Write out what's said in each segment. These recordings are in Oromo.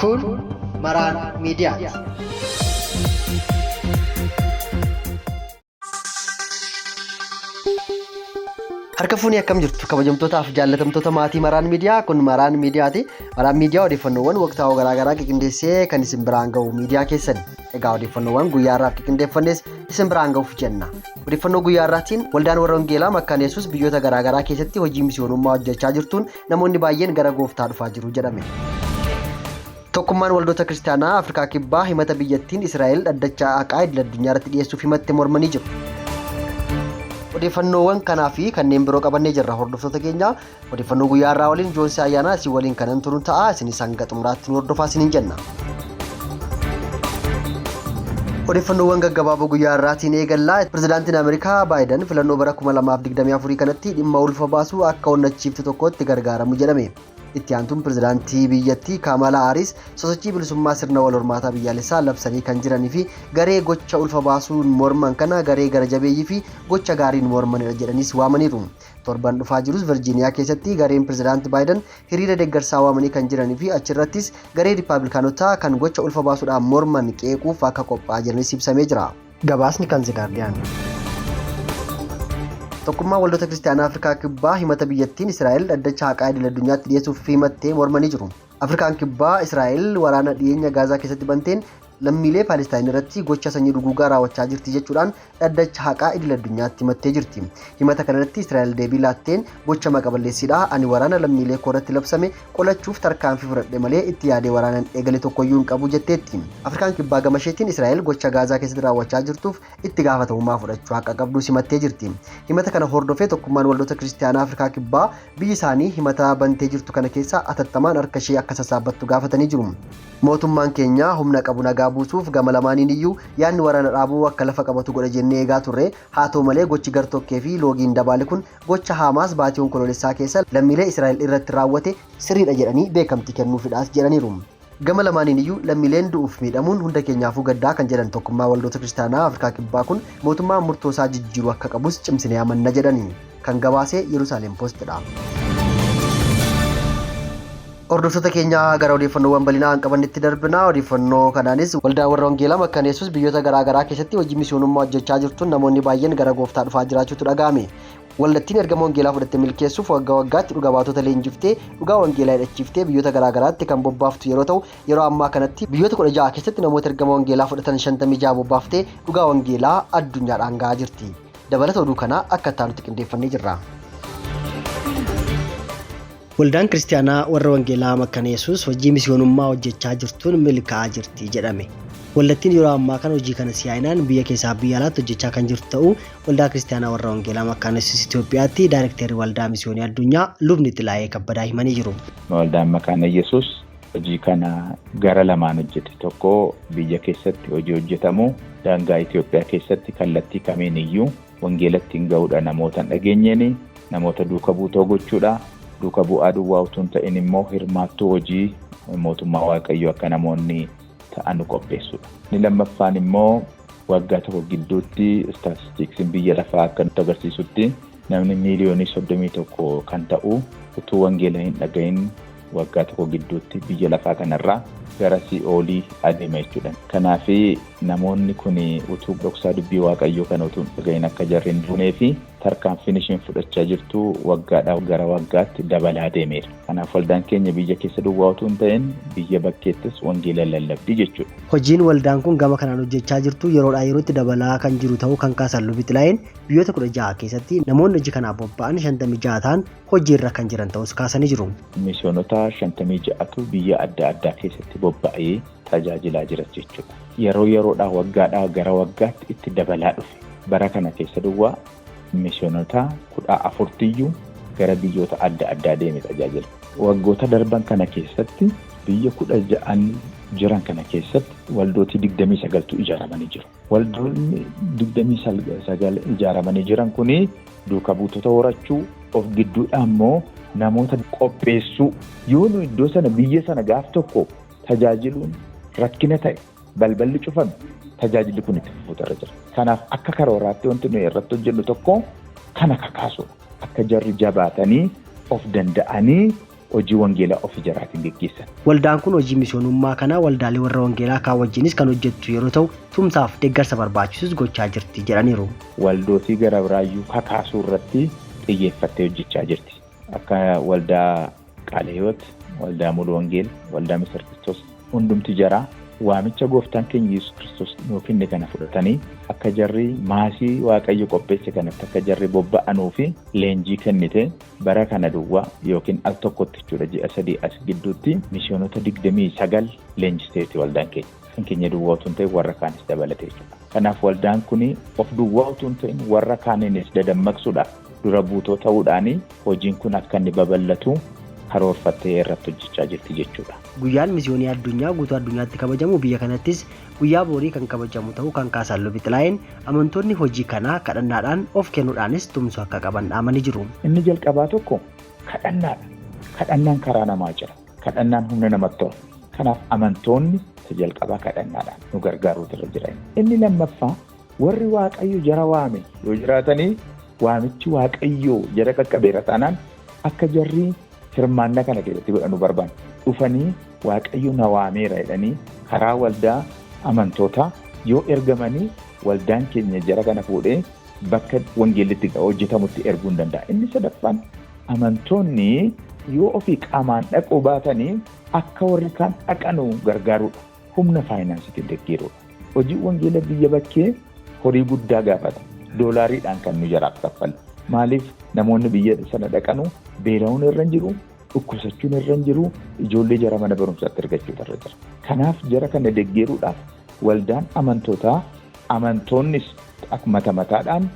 Kun Maraan Miidiyaati. Harka fuunii akkam jirtu kabajamtootaaf jaallatamtoota maatii Maraan Miidiyaa. Kun Maraan Miidiyaati. Maraan Miidiyaa odeeffannoowwan waqtaawoo garaagaraa qindeessee kan isin biraan ga'u miidiyaa keessan. Egaa odeeffannoowwan guyyaa irraaf qindeeffannes isin biraan ga'uuf jenna. Odeeffannoo guyyaa irraatiin waldaan warra Wangeelaa Makkaan Yesuus biyyoota garaagaraa keessatti hojii misiyoonummaa hojjechaa jirtuun namoonni baay'een gara gooftaa dhufaa jiru jedhame. Tokkummaan waldoota kiristaanaa Afrikaa Kibbaa himata biyyattiin Israa'el dhaddachaa haqaa idil addunyaa irratti dhiyeessuuf himatte mormanii jiru. Odeeffannoowwan kanaa fi kanneen biroo qabannee jirra hordoftoota keenya. Odeeffannoo guyyaa irraa waliin Joonsii Ayyaanaa isin waliin kanan turuun ta'a. Isinis hanga xumuraatti nu hordofaa isiniin jenna. Odeeffannoowwan gaggabaaboo guyyaa irraatiin eegallaa. Pirezidaantiin Ameerikaa Baayiden filannoo bara 2024 kanatti dhimma ulfa baasuu akka onnachiiftu tokkotti gargaaramu jedhame. Itti aantuun pirezidaantii biyyattii Kamalaa Haaris sosochii bilisummaa sirna wal hormaataa biyyaalessaa labsanii kan jiranii fi garee gocha ulfa baasuun morman kana garee gara jabeeyyii fi gocha gaariin mormanidha jedhanis waamaniiru. Torban dhufaa jirus Virjiiniyaa keessatti gareen pirezidaantii Baayiden hiriira deeggarsaa waamanii kan jiranii fi achirrattis garee Riippaabilikaanotaa kan gocha ulfa baasuudhaan morman qeequuf akka qophaa'aa jiranis ibsamee jira. Gabaasni kan Zigaardiyaan. Tokkummaa waldoota kiristaanaa Afrikaa Kibbaa himata biyyattiin Israa'el dhaddacha haqaa idil addunyaatti dhiyeessuuf himattee mormanii jiru. Afrikaan Kibbaa Israa'el waraana dhiyeenya Gaazaa keessatti banteen lammiilee Paalestaan irratti gocha sanyii duguugaa raawwachaa jirti jechuudhaan dhaddacha haqaa idil addunyaatti himattee jirti. Himata kanarratti Israa'el deebii laatteen gocha maqaballeessiidha. Ani waraana lammiilee koorratti labsame qolachuuf tarkaanfii fudhadhe malee itti yaadee waraanan eegale tokkoyyuu hin qabu jetteetti. Afrikaan Kibbaa gama isheetiin Israa'el gocha Gaazaa keessatti raawwachaa jirtuuf itti gaafatamummaa fudhachuu haqa qabdu himattee jirti. Himata kana hordofee tokkummaan waldoota kiristaanaa Afrikaa Kibbaa biyyi isaanii himata bantee jirtu kana keessa atattamaan harka ishee akka sassaabattu gaafatanii jiru. Mootummaan keenya humna qabu nagaa buusuuf gama lamaaniin iyyuu yaadni waraana dhaabuu akka lafa qabatu godha jennee eegaa turre. Haa ta'u malee gochi gartokkee fi loogiin dabaale kun gocha Haamaas baatii onkoloolessaa keessa lammiilee Israa'el irratti raawwate sirriidha jedhanii beekamtii kennuufidhaas jedhaniiru. Gama lamaaniin iyyuu lammiileen du'uuf miidhamuun hunda keenyaafuu gaddaa kan jedhan tokkummaa waldoota kiristaanaa Afrikaa Kibbaa kun mootummaan murtoosaa jijjiiruu akka qabus cimsinee amanna jedhanii. Kan gabaasee Yerusaalem Poostidha. Hordoftoota keenya gara odeeffannoowwan bal'inaa qabannetti darbinaa. Odeeffannoo kanaanis waldaan warra Wangeelaa Makkaan Yesuus biyyoota garaagaraa keessatti hojii misiyoonummaa hojjechaa jirtuun namoonni baay'een gara gooftaa dhufaa jiraachuutu dhaga'ame. Waldattiin ergama Wangeelaa fudhattee milkeessuuf waggaa waggaatti dhugaa baatota leenjiftee dhugaa Wangeelaa hidhachiiftee biyyoota garaagaraatti kan bobbaaftu yeroo ta'u, yeroo ammaa kanatti biyyoota 16 keessatti namoota ergama Wangeelaa fudhatan 56 bobbaaftee dhugaa Wangeelaa addunyaadhaan ga'aa jirti. Dabalata oduu kanaa akka itti qindeeffannee jirra. Waldaan kiristaanaa warra Wangeelaa Makkaan Yesuus hojii misiyoonummaa hojjechaa jirtuun milkaa'aa jirti jedhame. Waldattiin yeroo ammaa kana hojii kana si'aayinaan biyya keessaa biyya alaatti hojjechaa kan jirtu ta'uu waldaa kiristaanaa warra Wangeelaa Makkaan Yesuus Itoophiyaatti daayirektarri waldaa misiyoonii addunyaa lubni Xilaayee Kabbadaa himanii jiru. Waldaan Makkaan Yesuus hojii kana gara lamaan hojjete. Tokko biyya keessatti hojii hojjetamu daangaa Itoophiyaa keessatti kallattii kamiin iyyuu wangeelatti hin ga'uudha namoota dhageenyeeni namoota duuka buutoo gochuudha. Duuka bu'aa duwwaa utuu hin ta'in immoo hirmaattuu hojii mootummaa Waaqayyoo akka namoonni ta'an qopheessuudha. Inni lammaffaan immoo waggaa tokko gidduutti istaatistiksiin biyya lafaa akka nutti agarsiisutti namni miiliyoonii 31 kan ta'u utuu wangeela hin dhagahin waggaa tokko gidduutti biyya lafaa kanarraa gara si'oolii adeema jechuudha. Kanaaf namoonni kun utuu dhoksaa dubbii Waaqayyoo kana utuu hin dhagahin akka jarri hin duunee fi tarkaanfiin isheen fudhachaa jirtu waggaadhaa gara waggaatti dabalaa deemeera. Kanaaf waldaan keenya biyya keessa duwwaa utuu hin ta'in biyya bakkeettis wangeela lallabdii jechuudha. Hojiin waldaan kun gama kanaan hojjechaa jirtu yeroodhaa yerootti dabalaa kan jiru ta'uu kan kaasan Lubni Xilaayeen biyyoota 16 keessatti namoonni hojii kanaaf bobba'an 56 ta'an hojiirra kan jiran ta'us kaasanii jiru. Misiyoonota 56tu biyya adda addaa keessatti bobba'ee tajaajilaa jira jechuudha. Yeroodhaa waggaadhaa gara waggaatti itti dabalaa dhufe. Bara kana keessa duwwaa misiyoonota 14 gara biyyoota adda addaa deeme tajaajila. Waggoota darban kana keessatti biyya 16 jiran kana keessatti waldooti 29tu ijaaramanii jiru. Waldoonni 29 ijaaramanii jiran kuni duuka buutota horachuu of gidduudhaan immoo namoota qopheessuu yoo nu iddoo sana biyya sana gaaf tokko tajaajiluun rakkina ta'e balballi cufame tajaajilli kun itti fufuutarra jira. Kanaaf akka karooraatti wanti nuyi irratti hojjennu tokko kana kakaasu akka jarri jabaatanii of danda'anii hojii wangeelaa ofii jiraatiin geggeessan. Waldaan kun hojii misoonummaa kana waldaalee warra wangeelaa kaan wajjinis kan hojjettu yeroo ta'u tumsaaf deeggarsa barbaachisus gochaa jirti jedhaniiru. Waldootii gara biraayyuu kakaasuu irratti xiyyeeffattee hojjechaa jirti. Akka waldaa Qaala Hiwoot, waldaa Mulu Wangeel, waldaa Misir Kiristoos hundumti jara waamicha gooftaan keenya Yesuus Kiristoos nuuf kenne kana fudhatanii akka jarri maasii Waaqayyo qopheesse kanatti akka jarri bobba'anuu fi leenjii kennite bara kana duwwaa yookiin al tokkotti jechuudha ji'a 3 as gidduutti misyoonota 29 leenjisteeti waldaan keenya. Kan keenya duwwaa utuu hin ta'in warra kaanis dabalatee jechuudha. Kanaaf waldaan kun of duwwaa utuu hin ta'in warra kaaniinis dadammaqsuudhaaf dura buutoo ta'uudhaani hojiin kun akka inni babal'atu karoorfattee irratti hojjechaa jirti jechuudha. Guyyaan misioonii addunyaa guutuu addunyaatti kabajamu biyya kanattis guyyaa boorii kan kabajamu ta'uu kan kaasan Lubi Xilaayeen amantoonni hojii kanaa kadhannaadhaan of kennuudhaanis tumsu akka qaban dhaamanii jiru. Inni jalqabaa tokko kadhannaadha. Kadhannaan karaa namaa jira. Kadhannaan humna namatti tola. Kanaaf amantoonni jalqabaa kadhannaadhaan nu gargaaruutu irra jira. Inni lammaffaa warri Waaqayyo jara waame yoo jiraatanii waamichi Waaqayyo jara qaqqabeera taanaan akka jarri hirmaannaa kana keessatti godhanu barbaanna. Dhufanii Waaqayyo na waameera jedhanii karaa waldaa amantoota yoo ergamanii waldaan keenya jara kana fuudhee bakka wangeellitti hojjetamutti erguu ni danda'a. Inni sadaffaan amantoonni yoo ofii qaamaan dhaquu baatanii akka warri kaan dhaqanu gargaaruudha. Humna faayinaansiitiin deeggaruudha. Hojii wangeela biyya bakkee horii guddaa gaafata. Doolaariidhaan kan nu jaraaf kaffallu. Maaliif namoonni biyya sana dhaqanu beela'uun irra hin jiru, dhukkubsachuun irra hin jiru, ijoollee jara mana barumsaatti argachuu irra jira. Kanaaf jara kana deeggaruudhaaf waldaan amantootaa amantoonnis mata mataadhaan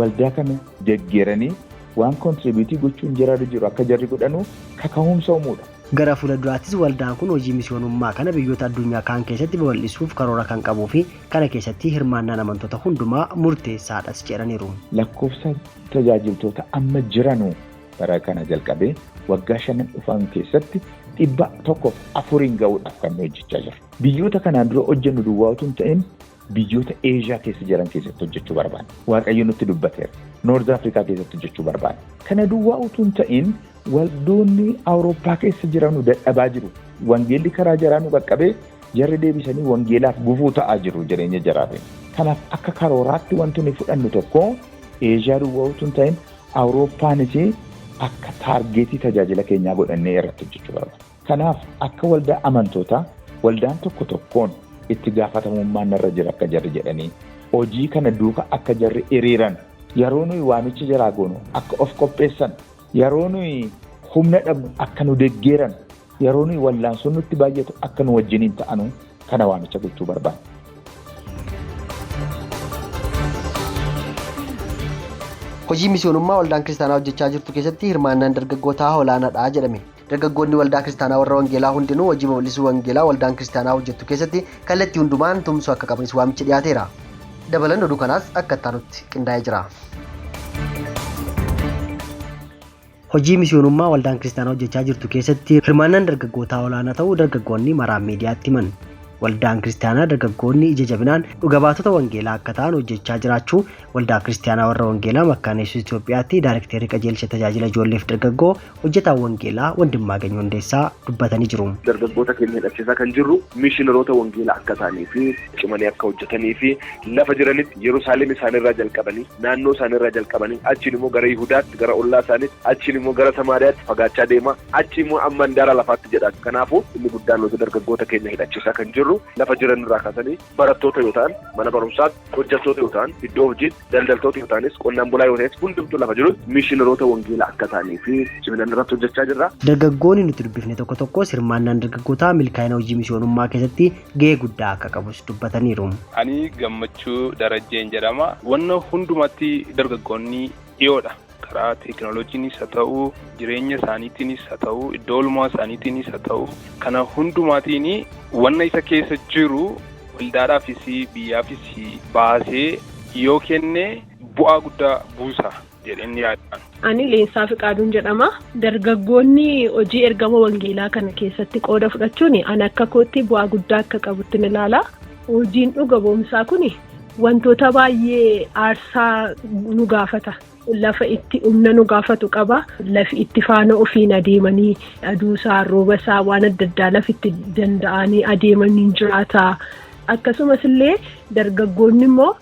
waldaa kana deeggaranii waan kontribiutii gochuun jiraatu jiru akka jarri godhanu kaka'umsa uumuudha. Gara fuulduraattis waldaan kun hojii misioonummaa kana biyyoota addunyaa kaan keessatti babal'isuuf karoora kan qabuu fi kana keessatti hirmaannaan amantoota hundumaa murteessaadhas jedhaniiru. Lakkoofsa tajaajiltoota amma jiranu bara kana jalqabee waggaa 5 dhufan keessatti 104 ga'uudhaaf kan hojjechaa jiru. Biyyoota kanaan dura hojjennu duwwaa utuu hin ta'in biyyoota Eeshiyaa keessa jiran keessatti hojjechuu barbaanna. Waaqayyo nutti dubbateera. Noord Afrikaa keessatti hojjechuu barbaanna. Kana duwwaa utuu hin ta'in waldoonni Awurooppaa keessa jiran dadhabaa jiru. Wangeelli karaa jaraa nu qaqqabee jarri deebisanii wangeelaaf gufuu ta'aa jiru jireenya jaraaf. Kanaaf akka karooraatti wanti nuyi fudhannu tokko Eeshiyaa duwwaa utuu hin ta'in Awurooppaanis akka taargeetii tajaajila keenyaa godhannee irratti hojjechuu barbaanna. Kanaaf akka waldaa amantootaa waldaan tokko tokkoon itti gaafatamummaan narra jira akka jarri jedhanii hojii kana duuka akka jarri hiriiran yeroo nuyi waamicha jaraa goonu akka of qopheessan yeroo nuyi humna dhabnu akka nu deeggaran yeroo nuyi wallaansoon nutti baay'atu akka nu wajjiniin ta'anu kana waamicha gochuu barbaanna. Hojii misioonummaa waldaan kiristaanaa hojjechaa jirtu keessatti hirmaannaan dargaggootaa olaanaadha jedhame. Dargaggoonni waldaa kiristaanaa warra wangeelaa hundinuu hojii babal'isuu wangeelaa waldaan kiristaanaa hojjettu keessatti kallattii hundumaan tumsuu akka qabanis waamichi dhiyaateera. Dabalan oduu kanaas akka ittaanutti qindaa'ee jira. Hojii misioonummaa waldaan kiristaanaa hojjechaa jirtu keessatti hirmaannaan dargaggootaa olaanaa ta'uu dargaggoonni maraan miidiyaatti himan. Waldaan kiristaanaa dargaggoonni ija jabinaan dhuga baatota wangeelaa akka ta'an hojjechaa jiraachuu waldaa kiristaanaa warra wangeelaa Makkaana Yesuus Itoophiyaatti daayirekteerri qajeelcha tajaajila ijoolleef dargaggoo hojjetaa wangeelaa Wandimmaagany Hundeessaa dubbatanii jiru. Dargaggoota keenya hidhachiisaa kan jirru mishiinaroota wangeelaa akka ta'anii fi cimanii akka hojjetanii fi lafa jiranitti Yerusaalem isaanirraa jalqabanii naannoo isaanirraa jalqabanii achiin immoo gara Yihudaatti gara ollaa isaaniitti achiin immoo gara Samaariyaatti fagaachaa deemaa achi immoo amma handaara lafaatti jedha. Kanaafuu inni guddaan nuti dargaggoota keenya hidhachiisaa kan jirru lafa jiran irraa kaasanii barattoota yoo ta'an mana barumsaatti hojjettoota yoo ta'an iddoo hojiitti daldaltoota yoo ta'anis qonnaan bulaa yoo ta'anis hundumtuu lafa jirutti mishiinaroota wangeelaa akka ta'anii fi ciminaan irratti hojjechaa jirra. Dargaggoonni nuti dubbifne tokko tokkos hirmaannaan dargaggootaa milkaa'ina hojii misioonummaa keessatti gahee guddaa akka qabus dubbataniiru. Ani Gammachuu Darajjeen jedhama. Wanna hundumatti dargaggoonni dhiyoodha. Karaa teekinooloojiinis haa ta'u jireenya isaaniitiinis haa ta'u iddoo oolmaa isaaniitiinis haa ta'u kana hundumaatiin wanna isa keessa jiru waldaadhaafis biyyaafis baasee yoo kenne bu'aa guddaa buusa jedhanii yaadaan. Ani Leensaa Fiqaaduun jedhama. Dargaggoonni hojii ergama wangeelaa kana keessatti qooda fudhachuun ani akka kootti bu'aa guddaa akka qabutti ni ilaala. Hojiin dhuga boomsaa kun wantoota baay'ee aarsaa nu gaafata. lafa itti humna nu gaafatu qaba. Lafi itti faana ofiin adeemanii aduusaa roobasaa waan adda addaa lafitti danda'anii adeemanii jiraata. Akkasumas illee dargaggoonni immoo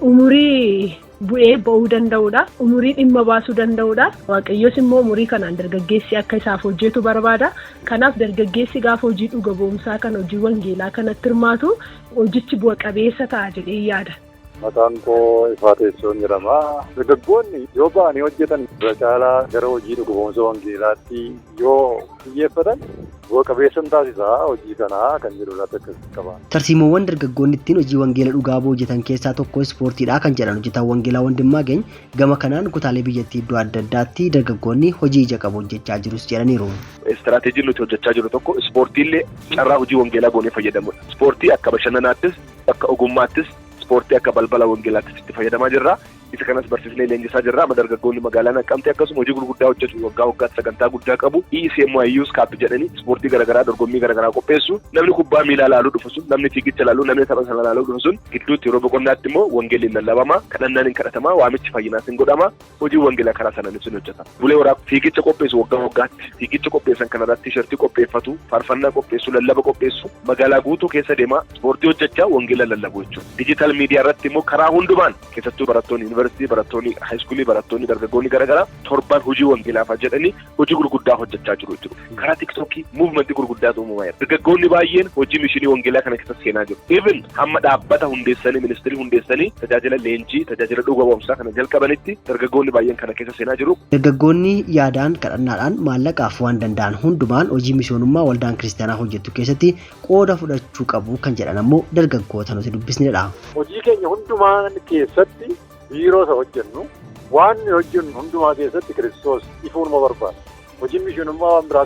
umurii bu'ee ba'uu danda'udha. Umurii dhimma baasuu danda'udha. Waaqayyoos immoo umurii kanaan dargaggeessi akka isaaf hojjetu barbaada. Kanaaf dargaggeessi gaafa hojii dhuga ba'umsaa kan hojii wangeelaa kanatti hirmaatu hojichi bu'a qabeessa ta'a jedhee yaada. Maqaan koo Ifaa Teessoon jedhama. Dargaggoonni yoo ba'anii hojjetan irra caalaa gara hojii dhuga ba'umsa wangeelaatti yoo xiyyeeffatan bu'a qabeessa taasisaa hojii kanaa kan jedhudha akkasitti qaba. Tarsiimoowwan dargaggoonni ittiin hojii wangeela dhugaa ba'uu hojjetan keessaa tokko ispoortiidha kan jedhan hojjetaan wangeelaa Wandimmaageny gama kanaan kutaalee biyyattii iddoo adda addaatti dargaggoonni hojii ija qabu hojjechaa jirus jedhaniiru. Istiraateejiin nuti hojjechaa jiru tokko ispoortiillee carraa hojii wangeelaa goonee fayyadamudha. Ispoortii akka bashannanaattis akka ogummaattis ispoortii akka balbala wangeelaattis itti fayyadamaa jirra. Isa kanas barsiisnee leenjisaa jirra. Dargaggoonni magaalaa Naqqamtee akkasuma hojii gurguddaa hojjetu waggaa waggaatti sagantaa guddaa qabu. ECMIUs kaap jedhanii ispoortii garaagaraa dorgommii garaagaraa qopheessu. Namni kubbaa miilaa laaluu dhufu sun, namni fiigicha laaluu, namni tapha sana laaluu dhufu sun gidduutti yeroo boqonnaatti immoo wangeelli lallabama. Kadhannaan hin kadhatama, waamichi fayyinaas hin godhama. Hojii wangeelaa karaa sanaan ibsuun hojjeta. Bulee waraab fiigicha qopheessu waggaa waggaatti. Fiigicha qopheessan kanarratti tiishartii qopheeffatu, faarfannaa qopheessu, lallaba qopheessu. Magaalaa guutuu keessa deema ispoortii hojjechaa wangeela lallabu jechuudha. Dijiitaal miidiyaa irratti immoo karaa hundumaan keessattuu barattoonni yuunivarsiitii, barattoonni haayiskuulii, barattoonni dargaggoonni garaagaraa torban hojii wangeelaaf jedhanii hojii gurguddaa hojjechaa jiru jechuudha. Karaa tiktookii muuvimentii gurguddaatu uumamaa jira. Dargaggoonni baay'een hojii mishinii wangeelaa kana keessa seenaa jiru. Even hamma dhaabbata hundeessanii, ministirii hundeessanii tajaajila leenjii, tajaajila dhuga ba'umsaa kana jalqabanitti dargaggoonni baay'een kana keessa seenaa jiru. Dargaggoonni yaadaan, kadhannaadhaan, maallaqaaf waan danda'an hundumaan hojii misyoonummaa waldaan kiristaanaa hojjettu keessatti qooda fudhachuu qabu kan jedhan ammoo dargaggoota nuti dubbisnedha. Hojii keenya hundumaa keessatti biiroo isa hojjennu waan hojjennu hundumaa keessatti Kiristoos ifuunuma barbaada. Hojiin misyoonummaa waan biraa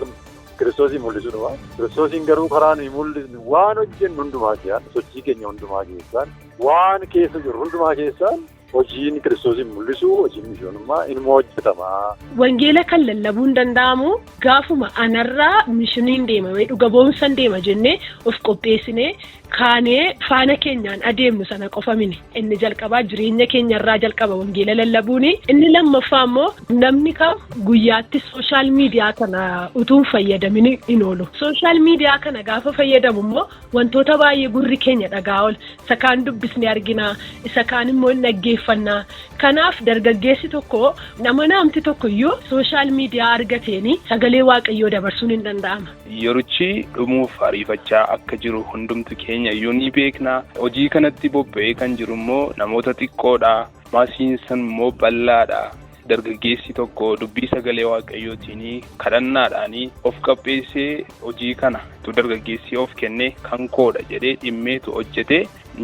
Kiristoosii mul'isuudha. Kiristoosiin garuu karaa nuyi mul'isnu waan hojjennu hundumaa keessaan sochii keenya hundumaa keessaan waan keessa jiru hundumaa keessaan hojiin Kiristoosiin mul'isu hojiin misyoonummaa inuma hojjetama. Wangeela kan lallabuu hin danda'amu gaafuma anarraa mishiniin deema dhuga ba'umsaan deema jennee of qopheessinee kaanee faana keenyaan adeemnu sana qofa miti. Inni jalqabaa jireenya keenyarraa jalqaba wangeela lallabuuni. Inni lammaffaa immoo namni kam guyyaatti sooshaal miidiyaa kana utuun fayyadamin hin oolu. Sooshaal miidiyaa kana gaafa fayyadamu immoo wantoota baay'ee gurri keenya dhagaa ol. Isa kaan dubbisnee argina, isa kaan immoo hin dhaggeeffannaa. Kanaaf dargaggeessi tokko nama naamti tokko iyyuu sooshaal miidiyaa argateeni sagalee waaqayyoo dabarsuun hin danda'ama. Yerichi dhumuuf ariifachaa akka jiru hundumtu keenya iyyuu ni beekna. Hojii kanatti bobba'ee kan jiru immoo namoota xiqqoodha. Maasiin san immoo bal'aadha. Dargaggeessi tokko dubbii sagalee waaqayyootiin kadhannaadhaan of qopheessee hojii kana dargaggeessi of kennee kan koodha jedhee dhimmeetu hojjetee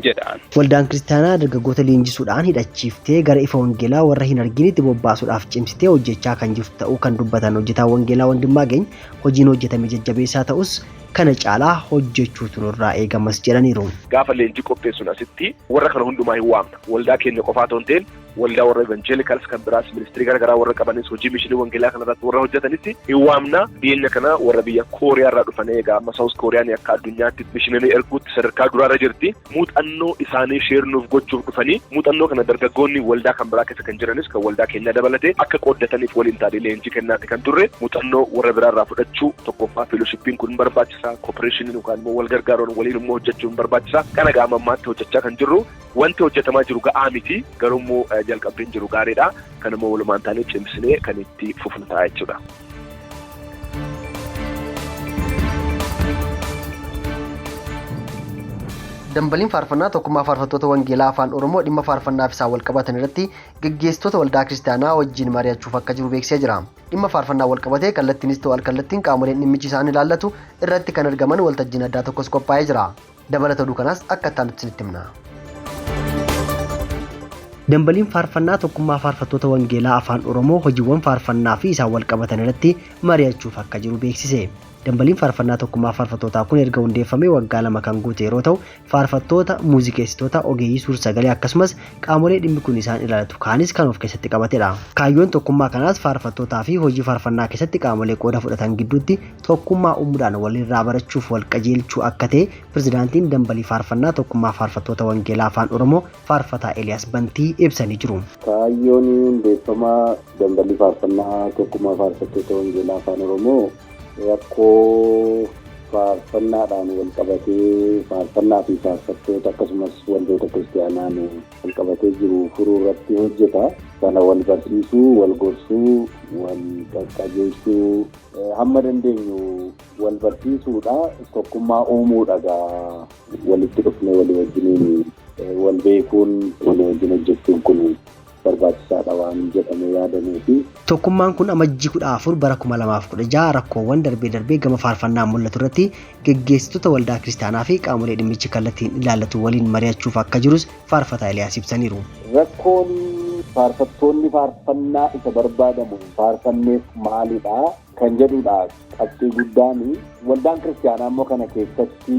jedhaan. Waldaan kiristaanaa dargaggoota leenjisuudhaan hidhachiiftee gara ifa wangeelaa warra hin arginitti bobbaasuudhaaf cimsitee hojjechaa kan jirtu ta'uu kan dubbatan hojjetaan wangeelaa Wandimmaageny hojiin hojjetame jajjabeessaa ta'us kana caalaa hojjechuutu nurraa eegamas jedhaniiru. Gaafa leenjii qopheessuun asitti warra kana hundumaa hin waamna. Waldaa keenya qofaa otoo hin ta'in waldaa warra evangelikals kan biraas ministirii garaagaraa warra qabanis hojii mishinii wangeelaa kanarratti warra hojjetanitti hin waamna. Dhiyeenya kana warra biyya Kooriyaa irraa dhufanii egaa amma Saawus Kooriyaan akka addunyaatti mishinii erguutti sadarkaa duraarra jirti. Muuxannoo isaanii sheernuuf gochuuf dhufanii muuxannoo kana dargaggoonni waldaa kan biraa keessa kan jiranis kan waldaa keenya dabalatee akka qooddataniif waliin taanee leenjii kennaatti kan turre muuxannoo warra biraarraa fudhachuu tokkoffaa feelooshippiin kun barbaachisaa kooppareeshiniin yookaan immoo wal gargaaruun waliin immoo hojjechuun barbaachisaa. Kana gama ammaatti hojjechaa kan jirru wanti hojjetamaa jiru ga'aa miti garuu immoo jalqabbiin jiru gaariidha. Kan immoo walumaan taanee cimsinee kan itti fufnu ta'a jechuudha. Dambaliin faarfannaa tokkummaa faarfattoota wangeelaa afaan Oromoo dhimma faarfannaaf isaan wal qabatan irratti gaggeessitoota waldaa kiristaanaa wajjin mari'achuuf akka jiru beeksisee jira. Dhimma faarfannaa wal qabatee kallattiinis ta'u al-kallattiin qaamoleen dhimmichi isaan ilaallatu irratti kan argaman waltajjiin addaa tokkos qophaa'ee jira. Dabalata oduu kanaas akka itti isinitti himna. Dambaliin faarfannaa tokkummaa faarfattoota wangeelaa afaan Oromoo hojiiwwan faarfannaa fi isaan wal qabatan irratti mari'achuuf akka jiru beeksise. Dambaliin faarfannaa tokkummaa faarfattootaa kun erga hundeeffamee waggaa 2 kan guute yeroo ta'u, faarfattoota, muuziqeessitoota, ogeeyyii suur-sagalee akkasumas qaamolee dhimmi kun isaan ilaallatu kaanis kan of keessatti qabatedha. Kaayyoon tokkummaa kanaas faarfattootaa fi hojii faarfannaa keessatti qaamolee qooda fudhatan gidduutti tokkummaa uumuudhaan walirraa barachuuf wal qajeelchuu akka ta'e pirezidaantiin dambalii faarfannaa tokkummaa faarfattoota wangeelaa afaan Oromoo faarfataa Eliyaas Bantii ibsanii jiru. Kaayyoon hundeeffamaa dambalii faarfannaa tokkummaa faarfattoota wangeelaa afaan Oromoo rakkoo faarfannaadhaan wal qabatee faarfannaa fi faarfattoota akkasumas waldoota kiristaanaan wal qabatee jiru furuu irratti hojjeta. Kana wal barsiisuu, wal gorsuu, wal qaqqajeelchuu hamma dandeenyu wal barsiisuudha. Tokkummaa uumuudha gaa walitti dhufnee walii wajjiniin wal beekuun walii wajjin hojjechuun kun barbaachisaadha waan jedhamee yaadamee fi tokkummaan kun amajjii 14 bara 2016 rakkoowwan darbee gama faarfannaan mul'atu irratti geggeessitoota waldaa kiristaanaa fi qaamolee dhimmichi kallattiin ilaallatu waliin mari'achuuf akka jirus faarfataa Eliyaas ibsaniiru. Rakkoon faarfattoonni faarfannaa isa barbaadamu faarfanneef maalidha kan jedhudha qabxii guddaan. Waldaan kiristaanaa immoo kana keessatti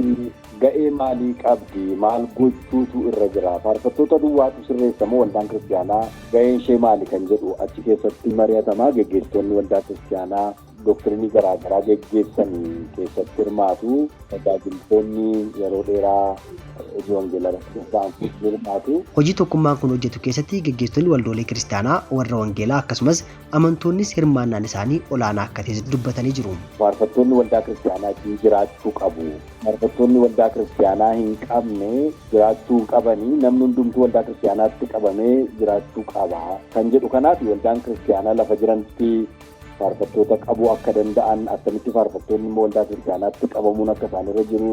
ga'ee maalii qabdi, maal gochuutu irra jira, faarfattoota duwwaatu sirreessamoo waldaan kiristaanaa ga'een ishee maali kan jedhu achi keessatti mari'atamaa. Geggeessitoonni waldaa kiristaanaa doktrinii garaagaraa geggeessan keessatti hirmaatu. Tajaajiltoonni yeroo dheeraa hojii wangeelaa irratti hirmaatu. Hojii tokkummaan kun hojjetu keessatti geggeessitoonni waldoolee kiristaanaa warra wangeelaa akkasumas amantoonnis hirmaannaan isaanii olaanaa akka ta'e dubbatanii jiru. Faarfattoonni waldaa kiristaanaa jiraachuu qabu. Faarfattoonni waldaa kiristaanaa hin qabne jiraachuu qabanii namni hundumtuu waldaa kiristaanaatti qabamee jiraachuu qaba kan jedhu. Kanaaf waldaan kiristaanaa lafa jiranitti faarfattoota qabuu akka danda'an, akkamitti faarfattoonni immoo waldaa kiristaanaatti qabamuun akka isaanirra jiru,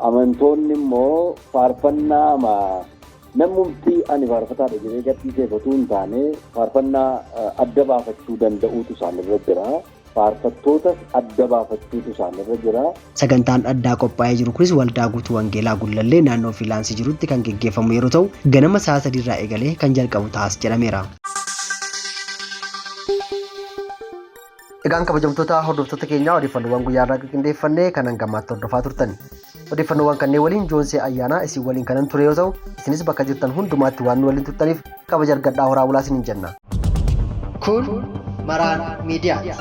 amantoonni immoo faarfannaa namumti ani faarfataadha jedhee gadhiiseefatu hin taane faarfannaa adda baafachuu danda'uutu isaanirra jira. Faarfattootas adda baafachuutu isaanirra jira. Sagantaan addaa qophaa'ee jiru kunis waldaa guutuu wangeelaa Gullallee naannoo Fiilaansii jirutti kan geggeeffamu yeroo ta'u ganama sa'a 3 irraa eegalee kan jalqabu ta'as jedhameera. Egaan kabajamtoota hordoftoota keenyaa odeeffannoowwan guyyaa irraa qindeeffannee kan hangamaatti hordofaa turtan. Odeeffannoowwan kanneen waliin Joonsee Ayyaanaa isin waliin kanan ture yoo ta'u isinis bakka jirtan hundumaatti waan nu waliin turtaniif kabaja argadhaa horaa bulaa isiniin jenna. Kun Maraan Miidiyaa.